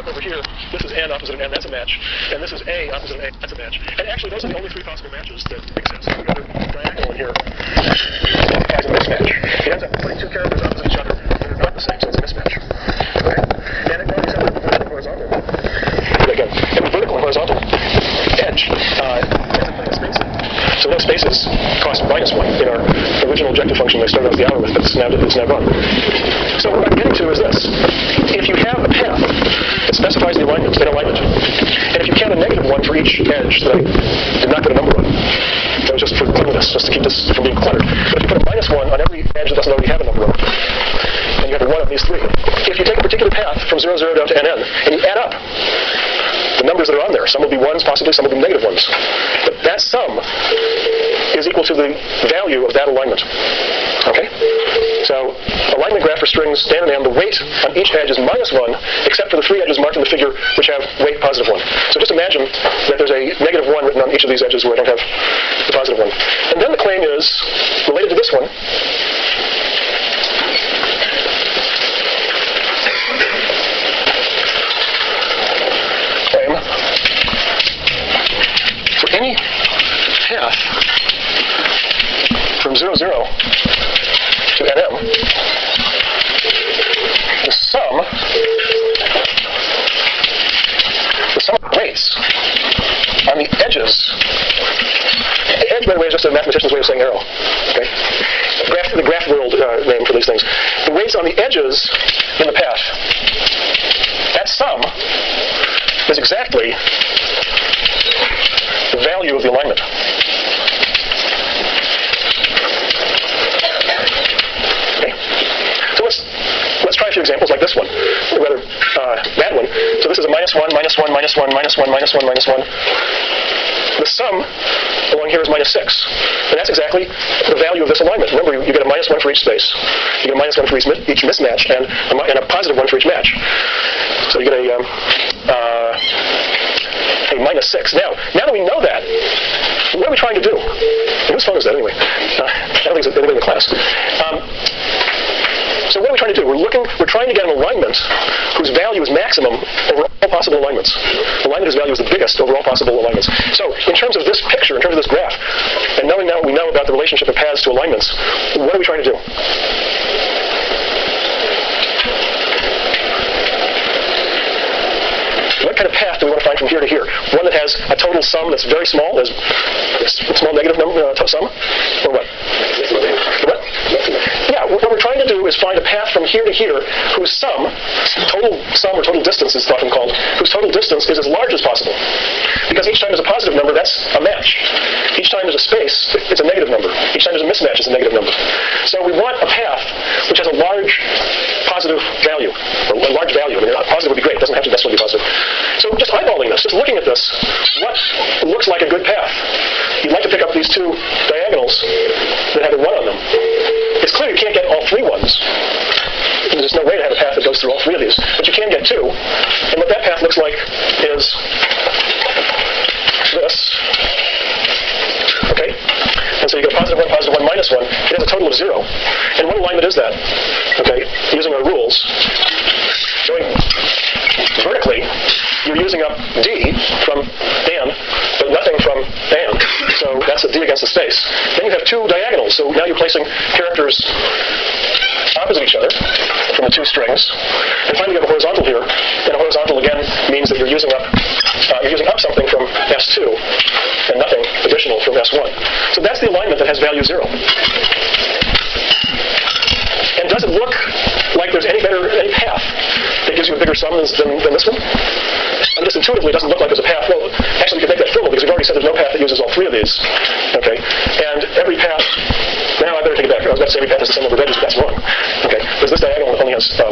over here, this is N opposite of N, that's a match. And this is A opposite of A, that's a match. And actually, those are the only three possible matches that exist. We've got a diagonal in here as a mismatch. It ends up putting two characters opposite each other, and they're not the same, so it's a mismatch. Okay? And it already said that the vertical and horizontal. Again, every vertical and horizontal edge ends up putting a space in. So no spaces cost -1 in our original objective function we started off the hour with, but it's now gone. So what I'm getting to is this. If you have a path that specifies the alignment, and if you count a -1 for each edge that I did not put a number on, that was just for cleanliness, just to keep this from being cluttered. But if you put a -1 on every edge that doesn't already have a number on it, and you have a 1 on these three, if you take a particular path from 0, 0 down to NN, and you add up the numbers that are on there, some will be 1s, possibly some will be -1s, but that sum is equal to the value of that alignment. Okay? So, alignment graph for strings Dan and M, the weight on each edge is -1, except for the three edges marked in the figure which have weight +1. So just imagine that there's a -1 written on each of these edges where I don't have the +1. And then the claim is related to this one. Claim for any path from 0, 0 to NM, the sum of weights on the edges. The edge, by the way, is just a mathematician's way of saying arrow. Okay? The graph world name for these things. The weights on the edges in the path. That sum is exactly the value of the alignment. Okay? So let's try a few examples like this one, or rather that one. So this is a -1, -1, -1, -1, -1, -1. The sum along here is -6. And that's exactly the value of this alignment. Remember, you get a -1 for each space. You get a -1 for each mismatch, and a +1 for each match. So you get a -6. Now that we know that, what are we trying to do? And whose phone is that anyway? I don't think it's anybody in the class. So what are we trying to do? We're trying to get an alignment whose value is maximum over all possible alignments. Alignment whose value is the biggest over all possible alignments. So in terms of this picture, in terms of this graph, and knowing now what we know about the relationship of paths to alignments, what are we trying to do? What kind of path do we want to find from here to here? One that has a total sum that's very small, there's a small negative number sum, or what? What? Yeah, what we're trying to do is find a path from here to here whose sum, total sum or total distance is often called, whose total distance is as large as possible. Because each time there's a positive number, that's a match. Each time there's a space, it's a negative number. Each time there's a mismatch, it's a negative number. So we want a path which has a large positive value, or a large value. I mean, positive would be great. It doesn't have to necessarily be positive. So just eyeballing this, just looking at this, what looks like a good path? You'd like to pick up these two diagonals that have a 1 on them. It's clear you can't get all 3 ones. There's no way to have a path that goes through all 3 of these. But you can get 2. And what that path looks like is this. Okay? And so you get a +1, +1, -1. It has a total of 0. And what alignment is that? Okay? Using our rules, going vertically, you're using up D from Dan, but nothing from Dan. So that's a D against the space. Then you have 2 diagonals. So now you're placing characters opposite each other from the 2 strings. And finally you have a horizontal here. And a horizontal, again, means that you're using up something from S2 and nothing additional from S1. So that's the alignment that has value 0. And does it look like there's any path that gives you a bigger sum than this one? And just intuitively, it doesn't look like there's a path. Well, actually, we could make that formal because we've already said there's no path that uses all 3 of these. Okay? And every path, now I better take it back. I was about to say every path has the same number of edges, but that's wrong. Okay? Because this diagonal only has 3.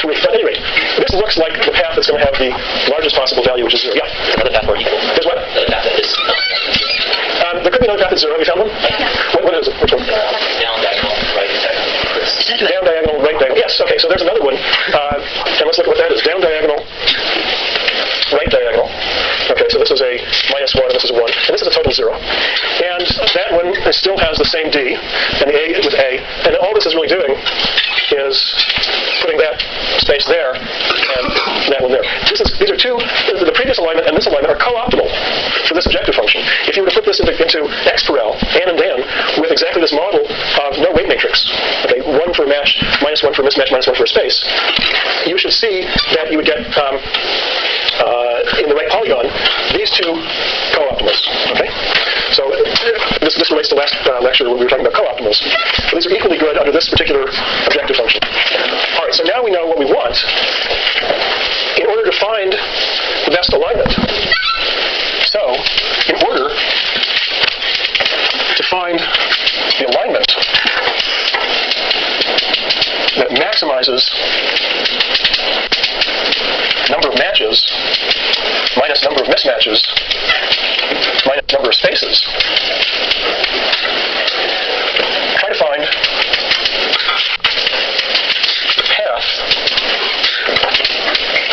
But at any rate, this looks like the path that's going to have the largest possible value, which is 0. Yeah? There's another path where equal. There's what? Another path that is there could be another path that's 0. Have you found one? Yeah. What is it? Which one? Down diagonal, right diagonal. Down diagonal, right diagonal. Yes, okay, so there's another one. And let's look at what that is. Down diagonal, right diagonal. Okay, so this is a -1 and this is a 1. And this is a total 0. And that one still has the same D, and the A with A. And all this is really doing is putting that space there and this alignment are co-optimal for this objective function. If you were to put this into X per L, and Dan, with exactly this model of no weight matrix, okay, 1 for a match, minus 1 for a mismatch, minus 1 for a space, you should see that you would get, in the right polygon, these two co-optimals, okay? So this relates to last lecture when we were talking about co-optimals. So these are equally good under this particular objective function. All right, so now we know what we want in order to find the best alignment. So, in order to find the alignment that maximizes number of matches minus number of mismatches minus number of spaces, try to find the path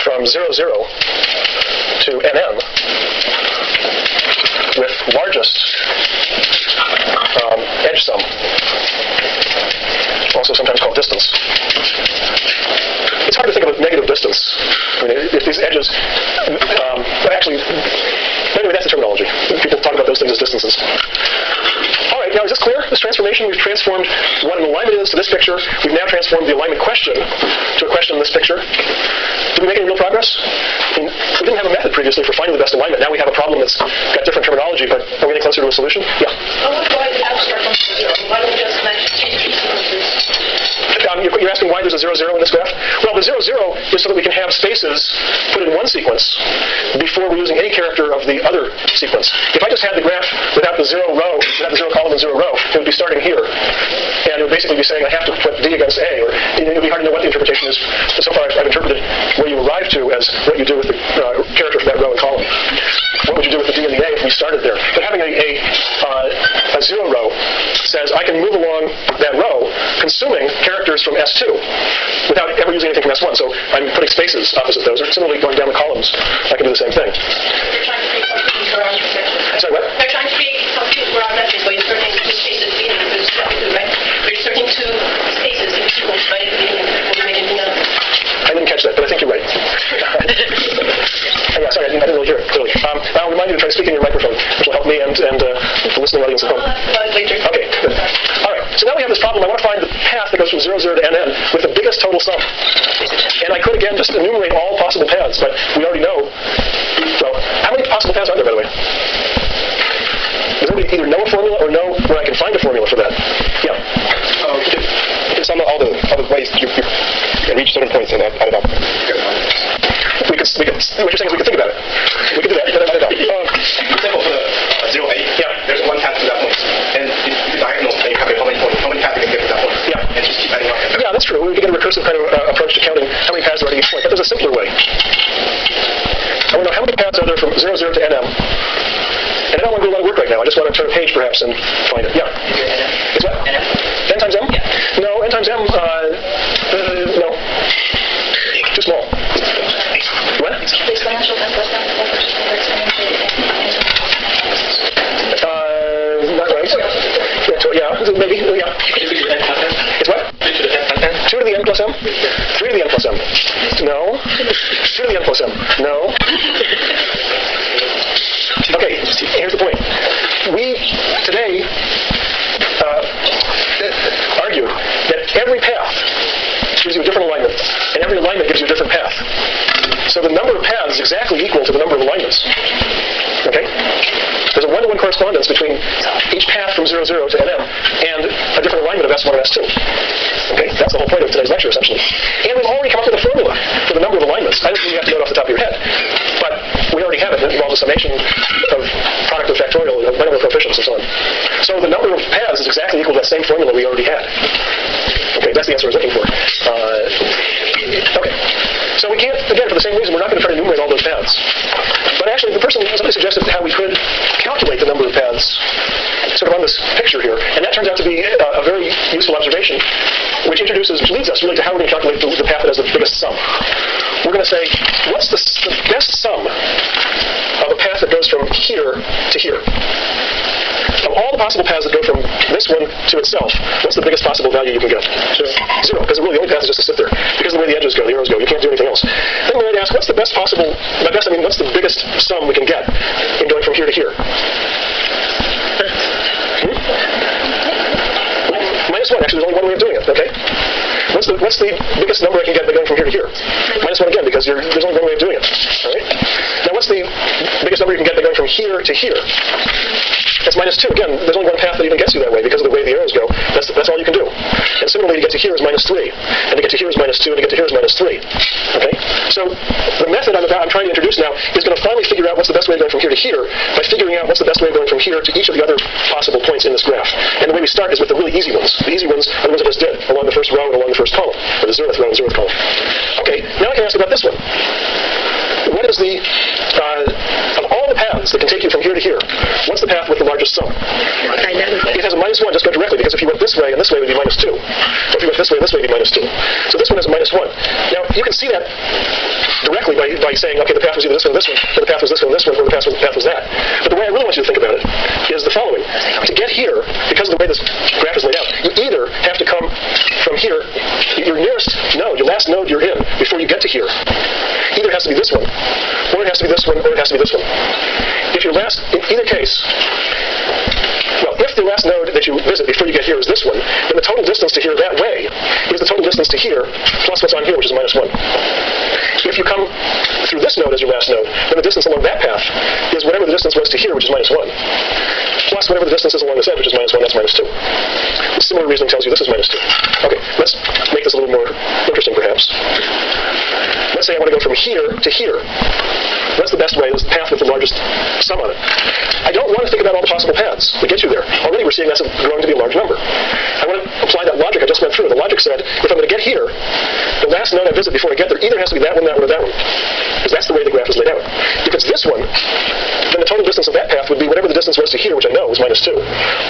from 0, 0 to NM with largest edge sum, also sometimes called distance. It's hard to think of a negative distance. I mean, if these edges, actually, anyway, that's the terminology. People talk about those things as distances. All right, now is this clear? This transformation, we've transformed what an alignment is to this picture. We've now transformed the alignment question to a question in this picture. Did we make any real progress? I mean, we didn't have a method previously for finding the best alignment. Now we have a problem that's got different terminology, but are we getting closer to a solution? Yeah. Why the abstract from 0? Why don't we just match sequences? You're asking why there's a 0, 0 in this graph? Well, the 0, 0 is so that we can have spaces put in one sequence before we're using any character of the other sequence. If I just had the graph without the 0 row, without the 0 column and 0 row, it would be starting here. And it would basically be saying I have to put D against A, or it would be hard to know what the interpretation is. So far I've interpreted where you arrive to as what you do with the character for that row and column. What would you do with the D and the A if we started there? But having a 0 row says I can move along that row consuming characters from S2 without ever using anything from S1. So I'm putting spaces opposite those. Or similarly, going down the columns, I can do the same thing. They're trying to create something for our metrics. Sorry, what? They're trying to create something for our metrics, but you're inserting two spaces in the structure, right? You're inserting two spaces in sequence, right? When you make anything else. I didn't catch that, but I think you're right. Yeah, sorry, I didn't really hear it clearly. I'll remind you to try to speak in your microphone, which will help me and the listening audience at home. Okay, good. All right, so now we have this problem. I want to find the path that goes from 0, 0 to NN with the biggest total sum. And I could, again, just enumerate all possible paths, but we already know. Well, how many possible paths are there, by the way? Does anybody either know a formula or know where I can find a formula for that? Yeah. It's on all the ways you can reach certain points and add it up. What you're saying is we can think about it. We can do that, but add it up. For example, for the 0, 8, Yeah. there's one path to that point. And if you diagonal, then you calculate how many paths you can get to that point. Yeah. And just keep adding up. Yeah, that's true. We can get a recursive kind of approach to counting how many paths are at each point. But there's a simpler way. I want to know how many paths are there from 0, 0 to NM. And I don't want to do a lot of work right now. I just want to turn a page, perhaps, and find it. Yeah. Is what? N times M? Yeah. No, N times M, no. Too small. What? Exponential n plus m versus exponential Not right. Yeah, maybe. Yeah. It's what? 2 to the n plus m? 3 to the n plus m? No. 2 to the n plus m? No. Okay, here's the point. We, today, argue that every path gives you a different alignment, and every alignment gives you a different path. So the number of paths is exactly equal to the number of alignments. Okay? There's a one-to-one correspondence between each path from 0, 0 to NM and a different alignment of S1 and S2. Okay? That's the whole point of today's lecture, essentially. And we've already come up with a formula for the number of alignments. I don't think you have to know it off the top of your head. But we already have it. It involves a summation of product of factorial, of number of coefficients, and so on. So the number of paths is exactly equal to that same formula we already had. Okay, that's the answer I was looking for. Okay. So we can't, again, for the same reason, we're not going to try to enumerate all those paths. But actually, somebody suggested how we could calculate the number of paths sort of on this picture here. And that turns out to be a very useful observation, which leads us really to how we're going to calculate the path that has the biggest sum. We're going to say, what's the best sum of a path that goes from here to here? Of all the possible paths that go from this one to itself, what's the biggest possible value you can get? 0, because really the only path is just to sit there. Because of the way the edges go, the arrows go, you can't do anything else. Then we might ask, what's the best possible, by best I mean, what's the biggest sum we can get what's the biggest number I can get by going from here to here? -1 again, because there's only one way of doing it. All right? Now, what's the biggest number you can get by going from here to here? That's -2. Again, there's only one path that even gets you that way because of the way the arrows go. That's all you can do. And similarly, to get to here is -3. And to get to here is -2. And to get to here is -3. Okay? So the method I'm trying to introduce now is going to finally figure out what's the best way of going from here to here by figuring out what's the best way of going from here to each of the other possible points in this graph. And the way we start is with the really easy ones. The easy ones are the ones I just did, along the first row and along the first column, or the 0th row and 0th column. Okay, now I can ask about this one. What is the, of all the paths that can take you from here to here, what's the path with the largest sum? It has a -1, just go directly, because if you went this way and this way, it would be -2. Or if you went this way and this way, it would be -2. So this one has a -1. Now, you can see that directly by saying, okay, the path was either this one or this one, or the path was this one or this one, or the path was that. But the way I really want you to think about it is the following. To get here, because of the way this graph is laid out, you either have to come from here, your nearest node, your last node you're in, before you get to here, either has to be this one, or it has to be this one, or it has to be this one. If your last, in either case, well, if the last node that you visit before you get here is this one, then the total distance to here that way is the total distance to here plus what's on here, which is -1. If you come through this node as your last node, then the distance along that path is whatever the distance was to here, which is -1, plus whatever the distance is along this edge, which is -1, that's -2. A similar reasoning tells you this is -2. Okay, let's make this a little more interesting, perhaps. Let's say I want to go from here to here. What's the best way? What's the path with the largest sum on it? I don't want to think about all the possible paths that get you there. Already we're seeing that's growing to be a large number. I want to apply that logic I just went through. The logic said, if I'm going to get here, the last node I visit before I get there either has to be that one, or that one. Because that's the way the graph is laid out. If it's this one, then the total distance of that path would be whatever the distance was to here, which I know was -2,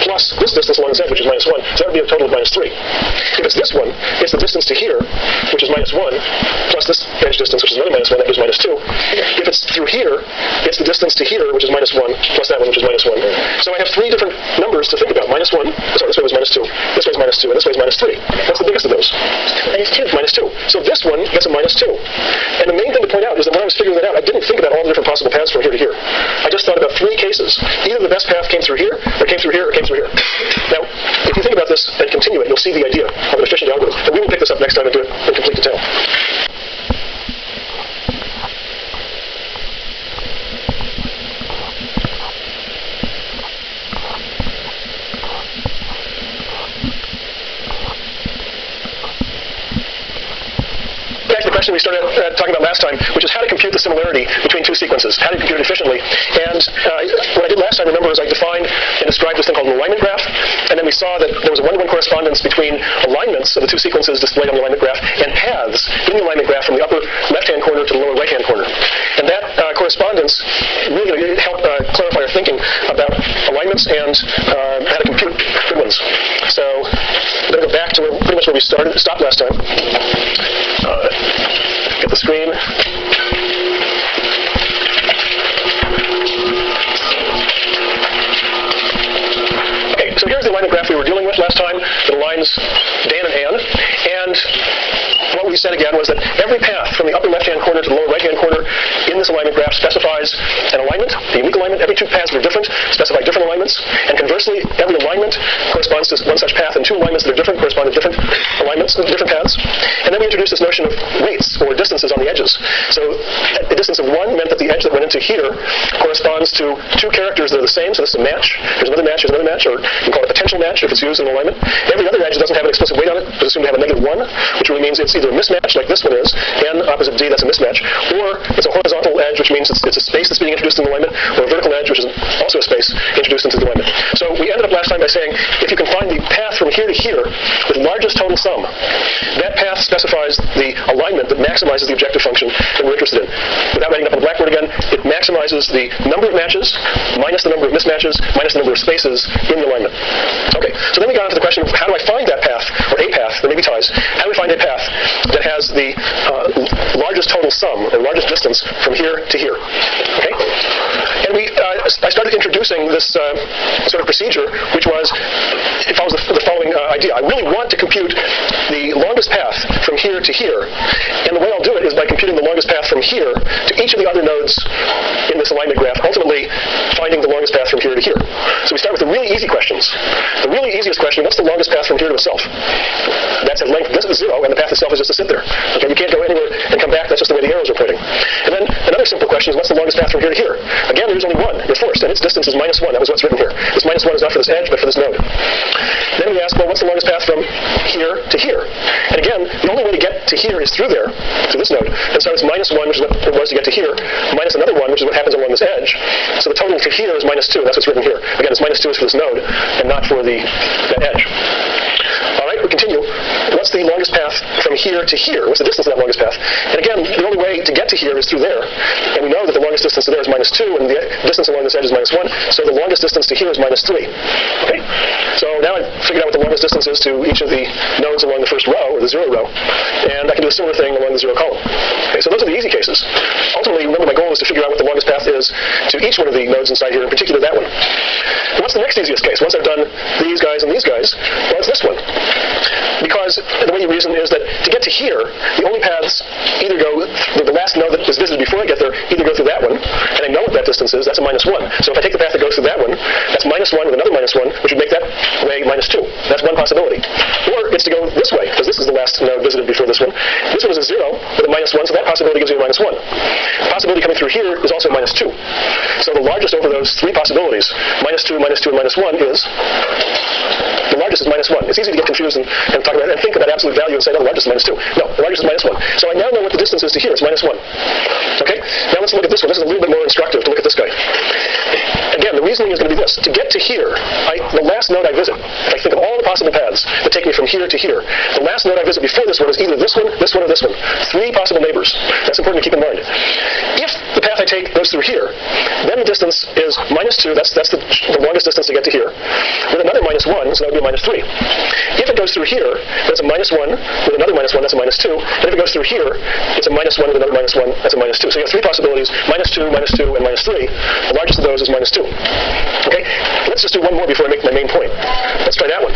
plus this distance along this edge, which is -1. So that would be a total of -3. If it's this one, it's the distance to here, which is -1, plus this edge distance, which is another -1, that gives -2. If it's through here, it's the distance to here, which is -1, plus that one, which is -1. So I have three different numbers to think about. -1, sorry, this way was -2, this way is -2, and this way is -3. What's the biggest of those? -2. So this one gets a -2. And the main thing to point out is that when I was figuring that out, I didn't think about all the different possible paths from here to here. I just thought about three cases. Either the best path came through here, or came through here, or came through here. Now, if you think about this and continue it, you'll see the idea of an efficient algorithm. And we will pick this up next time and do it in complete detail. Back to the question we started talking about last time, which is how to compute the similarity between two sequences, how to compute it efficiently. And what I did last time, remember, is I defined and described this thing called an alignment graph, and then we saw that there was a one-to-one correspondence between alignments of the two sequences displayed on the alignment graph and paths in the alignment graph from the upper left-hand corner to the lower right-hand corner. And that correspondence really helped clarify our thinking about alignments and how to compute good ones. So I'm going to go back to pretty much where we stopped last time. Get the screen. Okay, so here's the alignment graph we were dealing with last time that aligns Dan and Ann. And what we said again was that every path from the upper left-hand corner to the lower right-hand corner in this alignment graph specifies an alignment, a unique alignment. Every two paths that are different specify different alignments. And conversely, every alignment corresponds to one such path, and two alignments that are different correspond to different alignments, different paths. And then we introduced this notion of weights, or distances on the edges. So a distance of 1 meant that the edge that went into here corresponds to two characters that are the same, so this is a match. There's another match, or you can call it a potential match if it's used in an alignment. Every other edge that doesn't have an explicit weight on it is assumed to have a -1, which really means it's either a mismatch, like this one is, and opposite D, that's a mismatch, or it's a horizontal edge, which means it's a space that's being introduced in the alignment, or a vertical edge, which is also a space introduced into the alignment. So we ended up last time by saying, if you can find the path from here to here with largest total sum, that path specifies the alignment that maximizes the objective function that we're interested in. Without writing it up on the blackboard again, it maximizes the number of matches minus the number of mismatches minus the number of spaces in the alignment. Okay, so then we got into the question of how do I find that path, or a path, there may be ties, how do we find a path that has the largest total sum, or largest distance from here to here? Okay? And I started introducing this sort of procedure, which was, it follows the following idea. I really want to compute the longest path from here to here, and the way I'll do it is by computing the longest path from here to each of the other nodes in this alignment graph, ultimately finding the longest path from here to here. So we start with the really easy questions. The really easiest question, what's the longest path from here to itself? That's length is 0, and the path itself is just to sit there. Okay, you can't go anywhere and come back. That's just the way the arrows are pointing. And then another simple question is, what's the longest path from here to here? Again, there's only one. You're forced, and its distance is -1. That was what's written here. This -1 is not for this edge, but for this node. Then we ask, well, what's the longest path from here to here? And again, the only way to get to here is through there, through this node. And so it's -1, which is what it was to get to here, minus another 1, which is what happens along this edge. So the total for here is -2. That's what's written here. Again, it's -2 is for this node, and not for that edge. All right, we continue. What's the longest path from here to here? What's the distance of that longest path? And again, the only way to get to here is through there. And we know that the longest distance to there is -2, and the distance along this edge is -1. So the longest distance to here is -3. Okay? So now I've figured out what the longest distance is to each of the nodes along the first row, or the 0 row. And I can do a similar thing along the 0 column. Okay, so those are the easy cases. Ultimately, remember, my goal is to figure out what the longest path is to each one of the nodes inside here, in particular that one. And what's the next easiest case? Once I've done these guys and these guys, well, it's this one. Because the way you reason is that to get to here, the only paths either go, the last node that was visited before I get there, either go through that one, and I know what that distance is, that's a -1. So if I take the path that goes through that one, that's -1 with another -1, which would make that way -2. That's one possibility. Or it's to go this way, because this is the last node visited before this one. This one is a 0 with a -1, so that possibility gives you a -1. The possibility coming through here is also -2. So the largest over those three possibilities, -2, -2, and -1 is, the largest is -1. It's easy to get confused and talk about it and think about absolute value and say, no, the largest is -2. No, the largest is -1. So I now know what the distance is to here. It's -1. Okay? Now let's look at this one. This is a little bit more instructive to look at this guy. Again, the reasoning is going to be this. To get to here, the last node I visit, if I think of all the possible paths that take me from here to here, the last node I visit before this one is either this one, or this one. 3 possible neighbors. That's important to keep in mind. If the path I take goes through here, then the distance is -2. That's the longest distance to get to here. With another -1, so that would be a -3. If it goes through here, that's a -1 with another -1, that's a -2. And if it goes through here, it's a -1 with another -1, that's a -2. So you have 3 possibilities, -2, -2, and -3. The largest of those is -2. Okay? Let's just do one more before I make my main point. Let's try that one.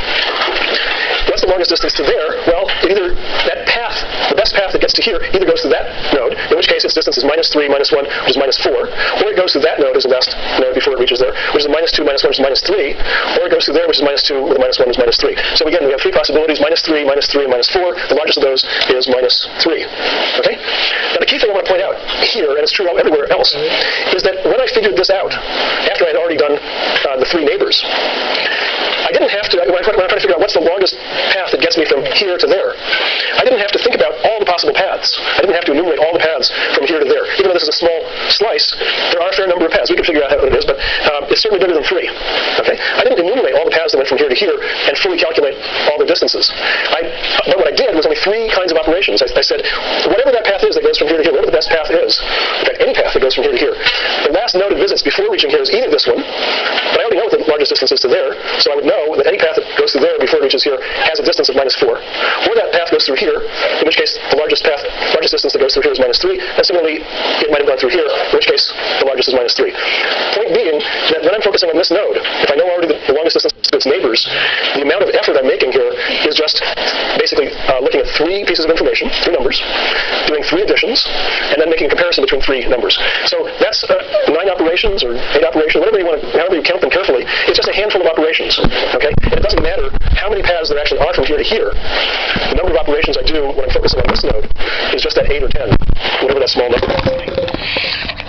What's the longest distance to there? Well, either that path, the best path that gets to here, either goes through that node, in which case its distance is -3, -1, which is -4, or it goes through that node as the last node before it reaches there, which is -2, -1, which is -3, or it goes through there, which is -2 with a -1, which is -3. So again, we have 3 possibilities, -3, -3, and -4. The largest of those is -3. Okay? Now the key thing I want to point out here, and it's true everywhere else, is that when I figured this out, after I had already done the 3 neighbors, I didn't have to, when I'm trying to figure out what's the longest path that gets me from here to there, I didn't have to think about all the possible paths. I didn't have to enumerate all the paths from here to there. Even though this is a small slice, there are a fair number of paths. We can figure out what it is, but it's certainly better than 3. Okay? I didn't enumerate all the paths that went from here to here and fully calculate all the distances. But what I did was only 3 kinds of operations. I said, whatever that path is that goes from here to here, whatever the best path is, in fact, any path that goes from here to here, the last node it visits before reaching here is either this one, but I already know what the largest distance is to there, so I would know that any path that goes through there before it reaches here has a distance of -4. Or that path goes through here, in which case the largest distance that goes through here is -3, and similarly, it might have gone through here, in which case the largest is -3. Point being that when I'm focusing on this node, if I know already the longest distance to its neighbors, the amount of effort I'm making here is just basically looking at 3 pieces of information, 3 numbers, doing 3 additions, and then making a comparison between 3 numbers. So that's 9 operations or 8 operations, however you count them carefully. It's just a handful of operations. Okay? And it doesn't matter how many paths there actually are from here to here. The number of operations I do when I'm focusing on this node is just that 8 or 10, whatever that small number is.